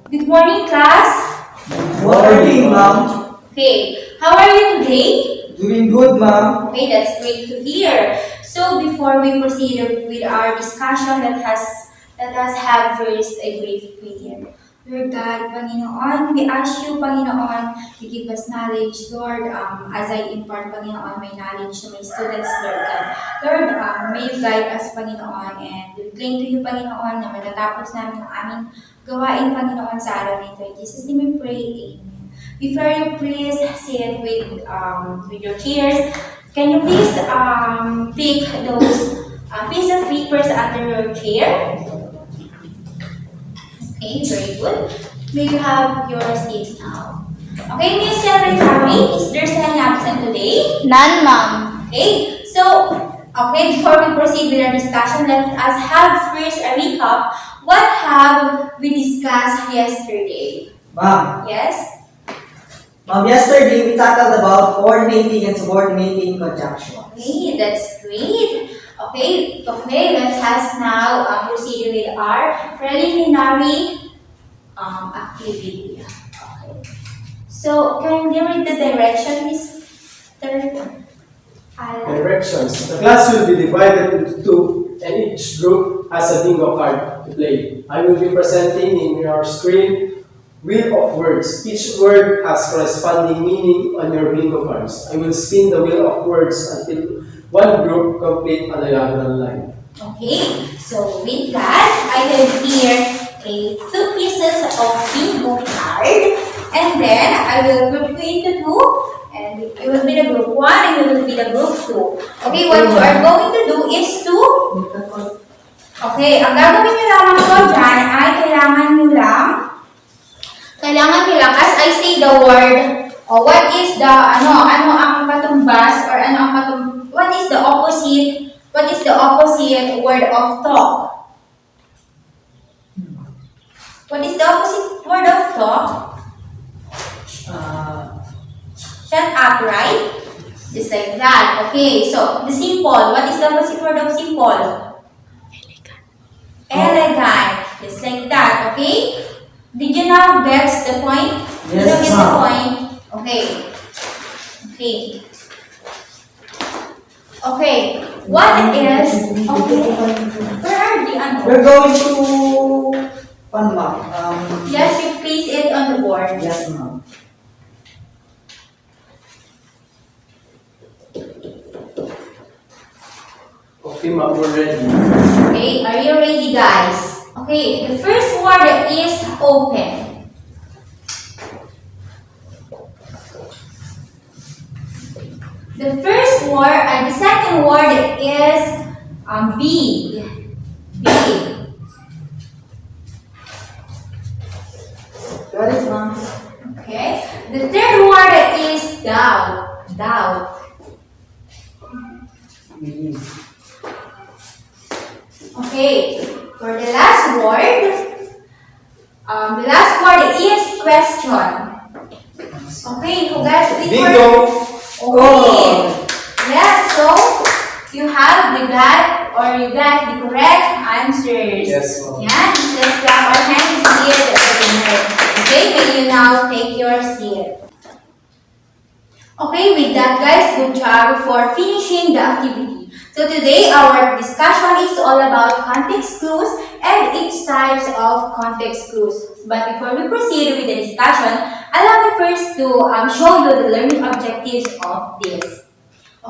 Good morning, class. Morning, ma'am. Okay, how are you today? Doing good, ma'am. Okay, that's great to hear. So before we proceed with our discussion, let us have first a brief prayer. Lord God, Panginoon, we ask you, Panginoon, to give us knowledge, Lord, as I impart, Panginoon, my knowledge to my students, Lord God. Lord, may you guide us, Panginoon, and we cling to you, Panginoon, na matatapos namin ang aming gawain, Panginoon, sa araw na ito. In Jesus' name we pray, Amen. Before you please sit with your chairs, can you please pick those piece of papers under your chair? Okay, very good. May you have your seat now. Okay, Miss Secretary, is there any absent today? None, ma'am. Okay, so, before we proceed with our discussion, let us have first a recap. What have we discussed yesterday? Ma'am. Yes? Ma'am, yesterday we tackled about coordinating and subordinating conjunctions. Okay, that's great. Okay, let us now proceed with our preliminary activity. Okay. So, can you read the direction, Mr. Alan? Directions. The class will be divided into two, and each group has a bingo card to play. I will be presenting in your screen wheel of words. Each word has corresponding meaning on your bingo cards. I will spin the wheel of words until one group complete a diagonal line. Okay, so with that, I have here two pieces of bingo card, and then I will group you into two, and you will be the group 1 and you will be the group 2. Okay, what you are going to do is to, ang gagawin nyo lamang po dyan ay kailangan nyo lang, as I say the word, what is the, ano ang katumbas, or what is the opposite word of talk? What is the opposite word of talk? Shut up, right? Just like that. Okay, so the simple. What is the opposite word of simple? Elegant. Just like that. Okay? Did you now get the point? Did you get the point? Okay. Okay. What is? Okay. Where are the answers? We're going to ma'am. Yes, you place it on the board. Yes, ma'am. Okay, ma'am, we're ready. Okay, are you ready, guys? Okay, the first word is open. The second word is big. Big. Got it, ma'am. Okay. The third word is doubt. Doubt. Okay. For the last word is question. Okay, who got the Bingo! Okay. Yes, so you got the correct answers. Yes, ma'am. Yeah, let's clap our hands here at the winner. Okay, may you now take your seat. Okay, with that, guys, good job for finishing the activity. So today, our discussion is all about context clues and its types of context clues. But before we proceed with the discussion, allow me first to show you the learning objectives of this.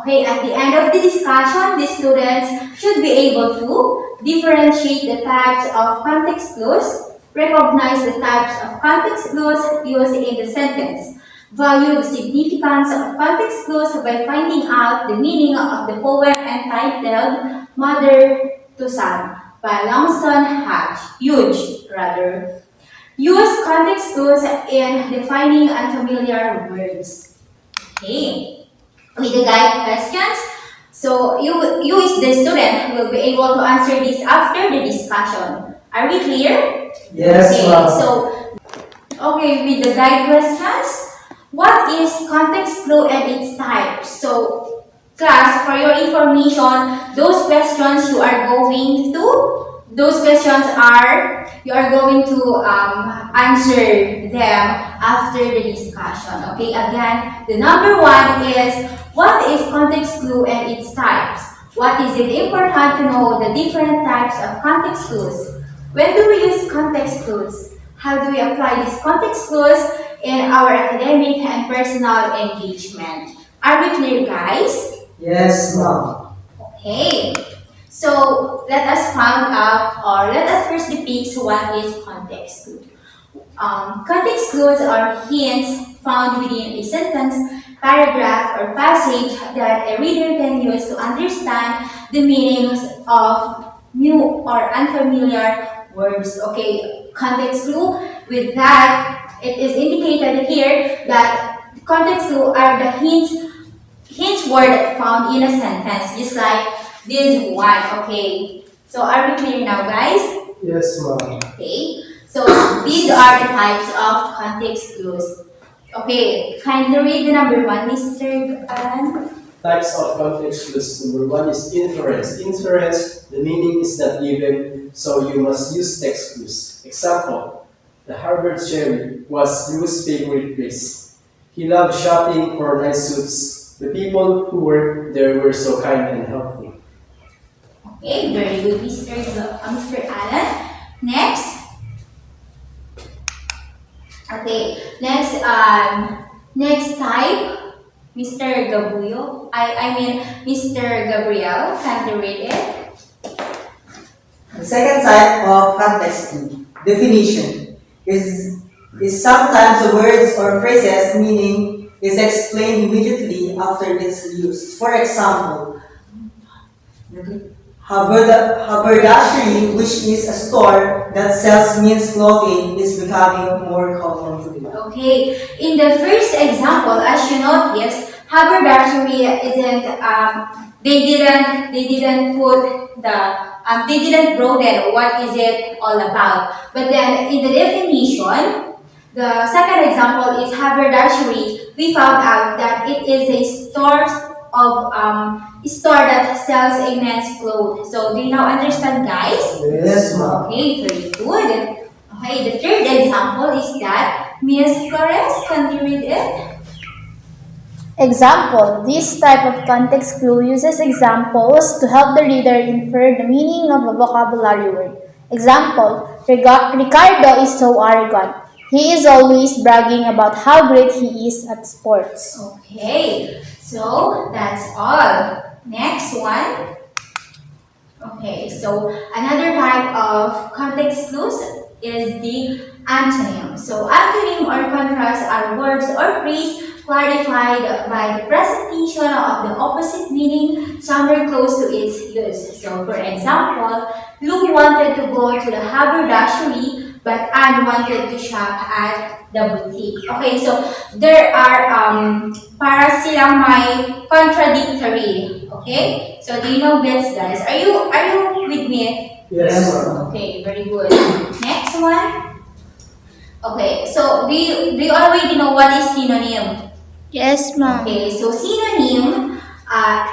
Okay, at the end of the discussion, the students should be able to differentiate the types of context clues, recognize the types of context clues used in the sentence, value the significance of context clues by finding out the meaning of the poem entitled Mother to Son by Langston Hughes. Use context clues in defining unfamiliar words. Okay. With the guide questions, so you as the student will be able to answer this after the discussion. Are we clear? Yes, okay, ma'am. So, with the guide questions, what is context clue and its types? So, class, for your information, those questions you are going to those questions are, you are going to answer them after the discussion. Okay, again, the number one is, what is context clue and its types? What is it important to know the different types of context clues? When do we use context clues? How do we apply these context clues in our academic and personal engagement? Are we clear, guys? Yes, ma'am. Okay. So let us find out, or let us first depict what is context clue. Context clues are hints found within a sentence, paragraph, or passage that a reader can use to understand the meanings of new or unfamiliar words. Okay, context clue. With that, it is indicated here that context clue are the hints word found in a sentence, just like this one. Okay, so are we clear now, guys? Yes, ma'am. Okay, so these are the types of context clues. Okay, kindly read the number one, Mr. Alan. Types of context clues. Number one is inference. Inference, the meaning is not given, so you must use text clues. Example, the Harvard cherry was Lou's favorite place. He loved shopping for nice suits. The people who worked there were so kind and helpful. Okay, very good, Mr. Alan. Next. Okay, next type, Mr. Gabuyo. I mean, Mr. Gabriel. Can you read it? The second type of context clue, definition, is sometimes the words or phrases meaning is explained immediately after its use. For example, haberdashery, which is a store that sells men's clothing, is becoming more common today. Okay, in the first example, as you notice, haberdashery isn't, they didn't put they didn't broaden what is it all about. But then in the definition, the second example is haberdashery. We found out that it is a store that sells a men's clothes. So do you now understand, guys? Yes, ma'am. Okay, very good. Okay, the third example is that Miss Flores, can you read it? Example: this type of context clue uses examples to help the reader infer the meaning of a vocabulary word. Example: Ricardo is so arrogant. He is always bragging about how great he is at sports. Okay, so that's all. Next one. Okay, so another type of context clues is the antonym. So antonym or contrast are words or phrase clarified by the presentation of the opposite meaning somewhere close to its use. So for example, Lou wanted to go to the haberdashery, but Anne wanted to shop at the boutique. Okay, so there are para silang may contradictory. Okay, so do you know this, guys? Are you with me? Yes, ma'am. Okay, very good. Next one. Okay, so do you already know what is synonym? Yes, ma'am. Okay, so synonym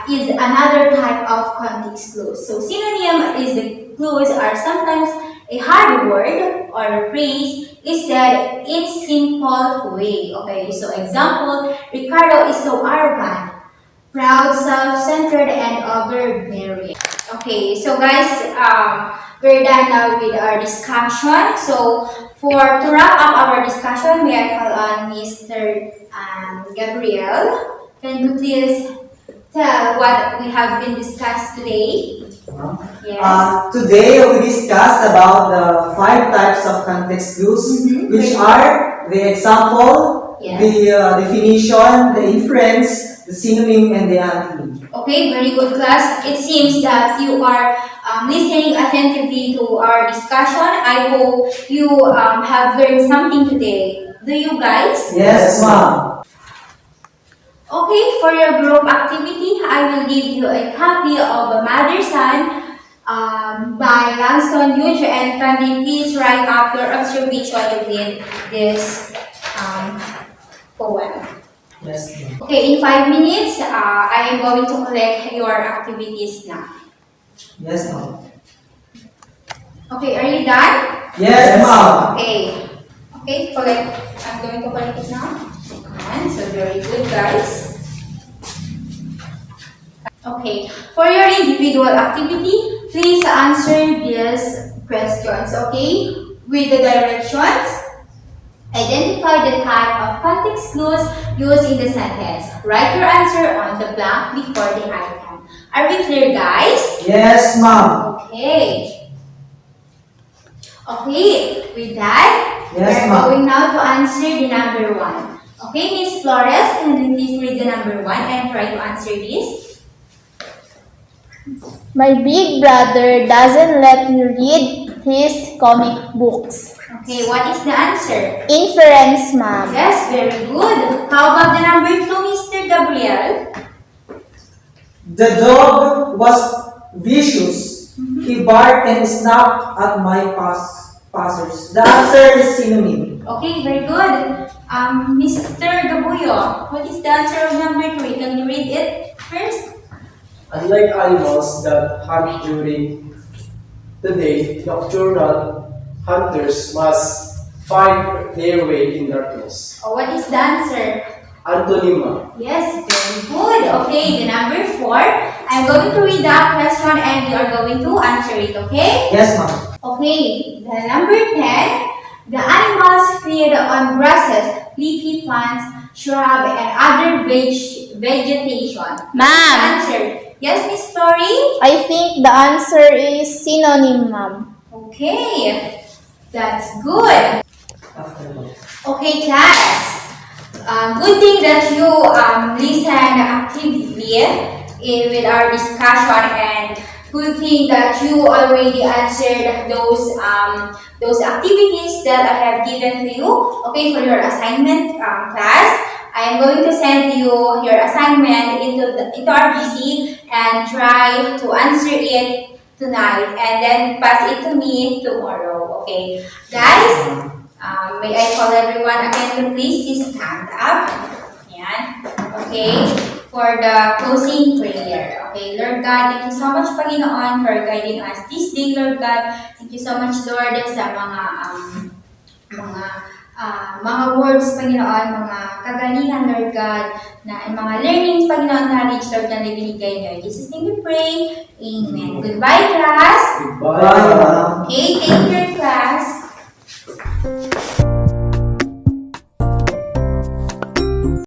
is another type of context clues. So synonym is the clues are sometimes a hard word or phrase is said in simple way. Okay, so example, Ricardo is so arrogant, proud, self-centered, and overbearing. Okay, so guys, we're done now with our discussion. So to wrap up our discussion, may I call on Mr. Gabriel. Can you please tell what we have been discussed today? Yes. Today we discussed about the 5 types of context clues, which are the example, Yes. the definition, the inference, the synonym, and the antonym. Okay, very good, class. It seems that you are listening attentively to our discussion. I hope you have learned something today. Do you guys? Yes, ma'am. Okay, for your group activity, I will give you a copy of A Mother's Son by Langston Hughes, and can you please write up your observation within this poem. Yes, ma'am. Okay, in 5 minutes, I am going to collect your activities now. Yes, ma'am. Okay, are you done? Yes, ma'am. Okay. Okay, collect. I'm going to collect it now. And so very good, guys. Okay, for your individual activity, please answer these questions, okay? With the directions, identify the type of context clues used in the sentence. Write your answer on the blank before the item. Are we clear, guys? Yes, ma'am. Okay. Okay, with that, Yes, we're ma'am. going now to answer the number 1. Okay, Miss Flores, can you please read the number 1 and try to answer this? My big brother doesn't let me read his comic books. Okay, what is the answer? Inference, ma'am. Yes, very good. How about the number 2, Mr. Gabriel? The dog was vicious. He barked and snapped at my passers. The answer is synonym. Okay, very good. Mr. Gabuyo, what is the answer of number 3? Can you read it first? Unlike animals that hunt during the day, nocturnal hunters must find their way in darkness. Oh, what is the answer? Antonima. Yes, very good. Okay, the number 4. I'm going to read that question and you are going to answer it, okay? Yes, ma'am. Okay, the number 10. The animals feed on grasses, leafy plants, shrub, and other vegetation. Ma'am. Answer. Yes, Miss Flori? I think the answer is synonym, ma'am. Okay, that's good. After that. Okay, class. Good thing that you listen actively with our discussion, and good thing that you already answered those activities that I have given to you. Okay, for your assignment, class. I am going to send you your assignment into our PC and try to answer it tonight, and then pass it to me tomorrow. Okay, guys. May I call everyone again to please stand up. Yan. Okay. For the closing prayer. Okay. Lord God, thank you so much, Panginoon, for guiding us this day, Lord God. Thank you so much, Lord, sa mga words, Panginoon, mga kagalingan, Lord God, na mga learnings, Panginoon, knowledge, Lord, na binigay niyo. In Jesus' name we pray. Amen. Goodbye, class. Goodbye. Bye, ma'am. Okay, take care, class.